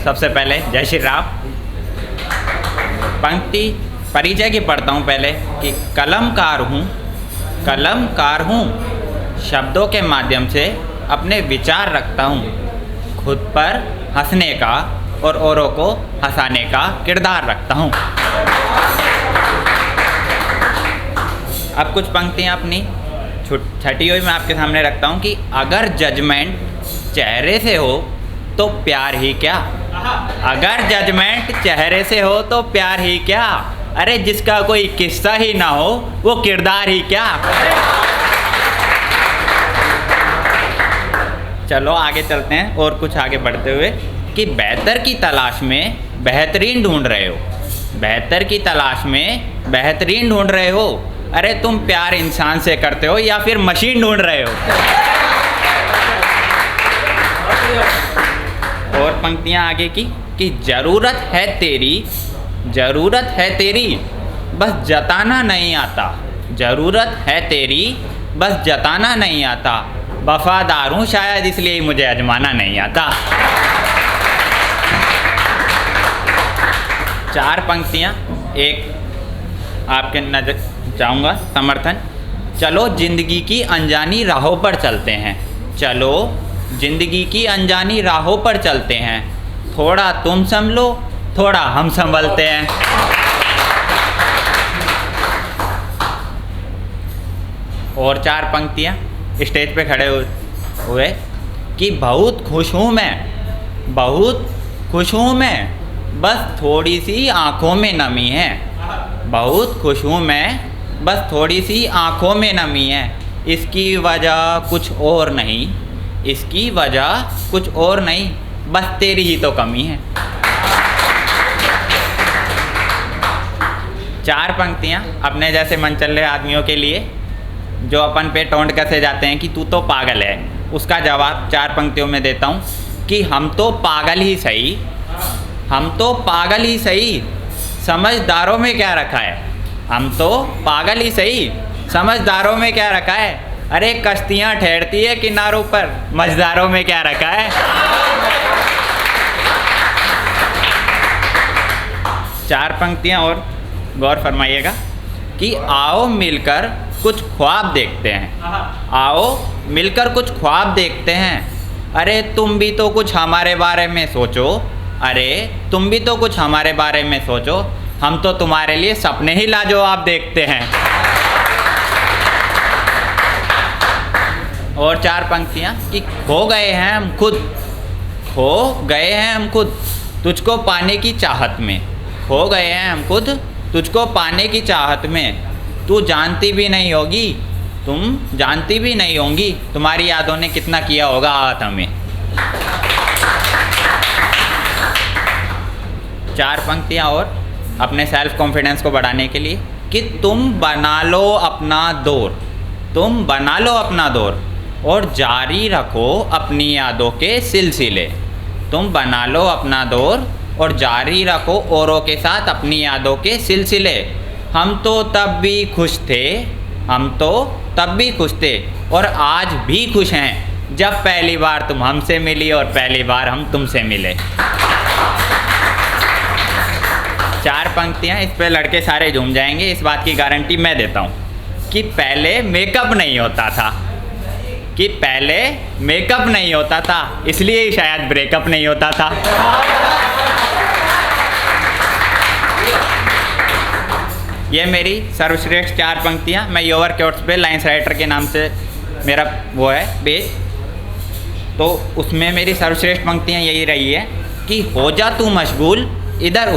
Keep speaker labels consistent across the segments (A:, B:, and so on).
A: सबसे पहले जय श्री राम। पंक्ति परिचय की पढ़ता हूँ पहले कि कलमकार हूँ, शब्दों के माध्यम से अपने विचार रखता हूँ, खुद पर हंसने का और औरों को हंसाने का किरदार रखता हूँ। अब कुछ पंक्तियाँ अपनी छठी हुई मैं आपके सामने रखता हूँ कि अगर जजमेंट चेहरे से हो तो प्यार ही क्या, अगर जजमेंट चेहरे से हो तो प्यार ही क्या, अरे जिसका कोई किस्सा ही ना हो वो किरदार ही क्या। चलो आगे चलते हैं और कुछ आगे बढ़ते हुए कि बेहतर की तलाश में बेहतरीन ढूंढ रहे हो, बेहतर की तलाश में बेहतरीन ढूंढ रहे हो, अरे तुम प्यार इंसान से करते हो या फिर मशीन ढूंढ रहे हो। और पंक्तियाँ आगे की कि ज़रूरत है तेरी बस जताना नहीं आता, ज़रूरत है तेरी बस जताना नहीं आता, वफादार हूँ शायद इसलिए मुझे आजमाना नहीं आता। 4 पंक्तियाँ एक आपके नजर चाहूँगा समर्थन। चलो जिंदगी की अनजानी राहों पर चलते हैं, चलो जिंदगी की अनजानी राहों पर चलते हैं, थोड़ा तुम संभलो थोड़ा हम संभलते हैं। और 4 पंक्तियाँ स्टेज पे खड़े हुए कि बहुत खुश हूँ मैं, बस थोड़ी सी आँखों में नमी है, बहुत खुश हूँ मैं बस थोड़ी सी आँखों में नमी है, इसकी वजह कुछ और नहीं, इसकी वजह कुछ और नहीं, बस तेरी ही तो कमी है। 4 पंक्तियाँ अपने जैसे मनचले आदमियों के लिए जो अपन पे टोंट कसे जाते हैं कि तू तो पागल है, उसका जवाब 4 पंक्तियों में देता हूँ कि हम तो पागल ही सही, समझदारों में क्या रखा है, हम तो पागल ही सही, समझदारों में क्या रखा है, अरे कश्तियाँ ठहरती है किनारों पर, मझदारों में क्या रखा है। 4 पंक्तियाँ और गौर फरमाइएगा कि आओ मिलकर कुछ ख्वाब देखते हैं, आओ मिलकर कुछ ख्वाब देखते हैं, अरे तुम भी तो कुछ हमारे बारे में सोचो, अरे तुम भी तो कुछ हमारे बारे में सोचो, हम तो तुम्हारे लिए सपने ही लाजवाब देखते हैं। और 4 पंक्तियाँ कि खो गए हैं हम खुद तुझको पाने की चाहत में, खो गए हैं हम खुद तुझको पाने की चाहत में, तू जानती भी नहीं होगी, तुम जानती भी नहीं होंगी, तुम्हारी यादों ने कितना किया होगा आहत हमें। 4 पंक्तियाँ और अपने सेल्फ कॉन्फिडेंस को बढ़ाने के लिए कि तुम बना लो अपना दौर और जारी रखो अपनी यादों के सिलसिले, तुम बना लो अपना दौर और जारी रखो औरों के साथ अपनी यादों के सिलसिले, हम तो तब भी खुश थे और आज भी खुश हैं जब पहली बार तुम हमसे मिली और पहली बार हम तुमसे मिले। 4 पंक्तियाँ इस पे लड़के सारे झूम जाएंगे, इस बात की गारंटी मैं देता हूँ कि पहले मेकअप नहीं होता था, इसलिए ही शायद ब्रेकअप नहीं होता था। ये मेरी सर्वश्रेष्ठ 4 पंक्तियाँ, मैं योवर क्योट्स पे लाइन्स राइटर के नाम से मेरा वो है पेज, तो उसमें मेरी सर्वश्रेष्ठ पंक्तियाँ यही रही है कि हो जा तू मशगूल इधर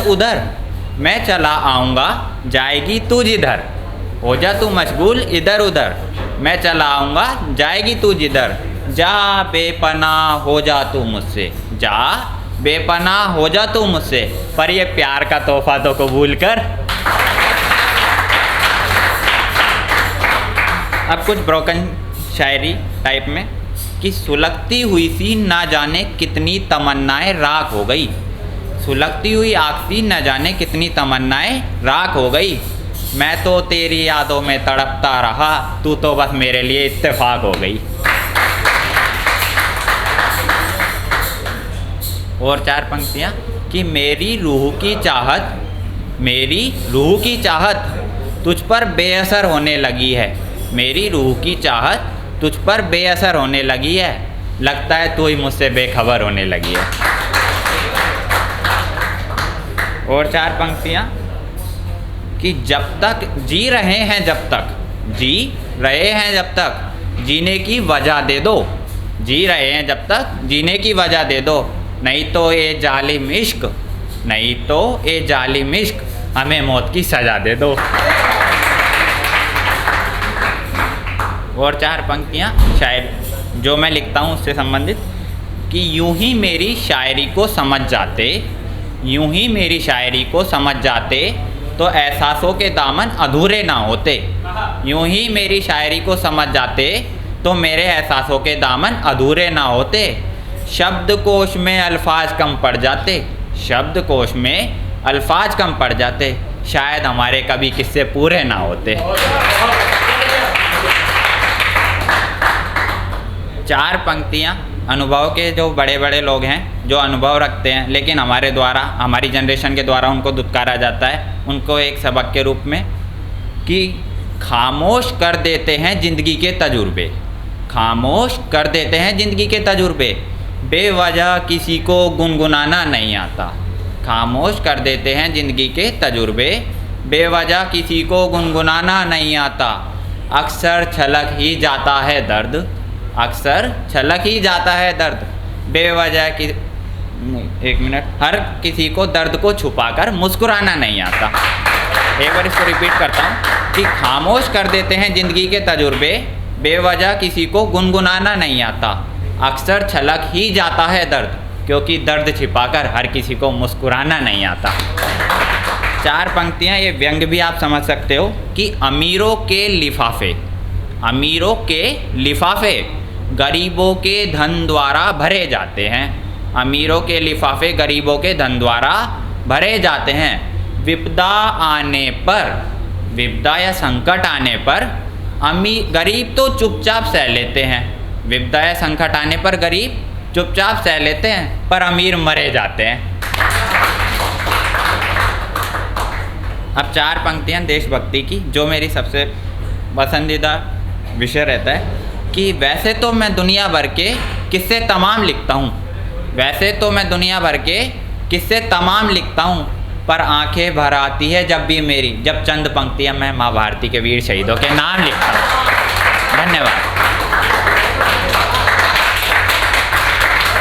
A: उधर, मैं चला आऊँगा जाएगी तू जिधर, हो जा तू मशगूल इधर उधर, मैं चला आऊँगा जाएगी तू जिधर, जा बेपनाह हो जा तू मुझसे, जा बेपनाह हो जा तू मुझसे, पर ये प्यार का तोहफा तो कबूल कर। अब कुछ ब्रोकन शायरी टाइप में कि सुलगती हुई सी ना जाने कितनी तमन्नाएं राख हो गई, सुलगती हुई आग सी न जाने कितनी तमन्नाएं राख हो गई, मैं तो तेरी यादों में तड़पता रहा, तू तो बस मेरे लिए इत्तेफाक हो गई। और 4 पंक्तियाँ कि मेरी रूह की चाहत तुझ पर बेअसर होने लगी है। मेरी रूह की चाहत तुझ पर बेअसर होने लगी है, लगता है तू ही मुझसे बेखबर होने लगी है। और 4 पंक्तियाँ कि जब तक जी रहे हैं जब तक जीने की वजह दे दो, जी रहे हैं जब तक जीने की वजह दे दो, नहीं तो ये जालिम इश्क हमें मौत की सज़ा दे दो। और 4 पंक्तियाँ शायर जो मैं लिखता हूँ उससे संबंधित कि यूं ही मेरी शायरी को समझ जाते तो एहसासों के दामन अधूरे ना होते। यूं ही मेरी शायरी को समझ जाते तो मेरे एहसासों के दामन अधूरे ना होते। शब्दकोश में अल्फाज कम पड़ जाते, शायद हमारे कभी किस्से पूरे ना होते। 4 पंक्तियाँ अनुभव के जो बड़े बड़े लोग हैं, जो अनुभव रखते हैं, लेकिन हमारी जनरेशन के द्वारा उनको दुत्कारा जाता है, उनको एक सबक के रूप में कि खामोश कर देते हैं ज़िंदगी के तजुर्बे, बेवजह किसी को गुनगुनाना नहीं आता। खामोश कर देते हैं ज़िंदगी के तजुर्बे, बेवजह किसी को गुनगुनाना नहीं आता। अक्सर छलक ही जाता है दर्द, बेवजह की हर किसी को दर्द को छुपाकर मुस्कुराना नहीं आता। एक बार इसको रिपीट करता हूँ कि खामोश कर देते हैं ज़िंदगी के तजुर्बे, बेवजह किसी को गुनगुनाना नहीं आता। अक्सर छलक ही जाता है दर्द, क्योंकि दर्द छिपाकर हर किसी को मुस्कुराना नहीं आता। 4 पंक्तियाँ ये व्यंग भी आप समझ सकते हो कि अमीरों के लिफाफे गरीबों के धन द्वारा भरे जाते हैं। अमीरों के लिफाफे गरीबों के धन द्वारा भरे जाते हैं। विपदा या संकट आने पर गरीब तो चुपचाप सह लेते हैं। विपदा या संकट आने पर गरीब चुपचाप सह लेते हैं, पर अमीर मरे जाते हैं। अब 4 पंक्तियाँ देशभक्ति की, जो मेरी सबसे पसंदीदा विषय रहता है कि वैसे तो मैं दुनिया भर के किस्से तमाम लिखता हूँ, पर आंखें भर आती है जब चंद पंक्तियाँ मैं माँ भारती के वीर शहीदों के नाम लिखता हूँ। धन्यवाद।